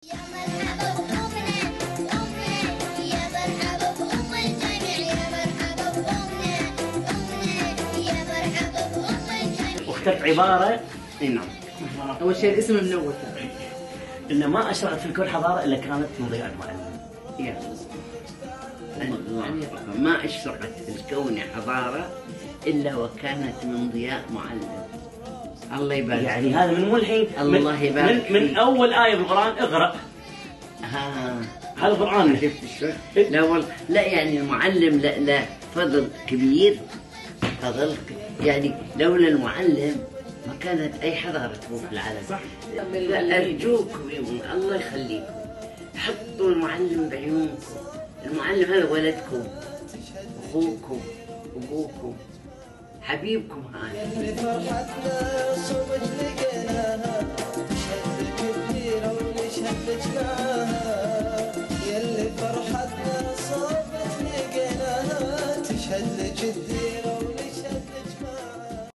يا مرحبا بأمنا يا مرحبا بأم الجميع يا مرحبا بأمنا يا مرحبا بأم الجميع. واخترت عبارة نعم. أول شيء الاسم منور إن ما أشرقت في الكون حضارة إلا كانت مضيئة المعلم. يا الله، ما أشرقت في الكون حضارة إلا وكانت من ضياء معلم. الله يبارك. يعني هذا من ملحين. الله يبارك من فيك. أول آية بالقرآن اقرأ. هذا القرآن. شفت شلون؟ لا والله لا، يعني المعلم لا فضل كبير، يعني لولا المعلم ما كانت أي حضارة تروح في العالم. صح. أرجوكم الله يخليكم حطوا المعلم بعيونكم. المعلم هذا ولدكم، أخوكم، أبوكم، حبيبكم هذا. يلي فرحتنا صبت لقيناها تشهد كثيرة ونشهد جناها. يلي فرحتنا صبت لقيناها تشهد كثيرة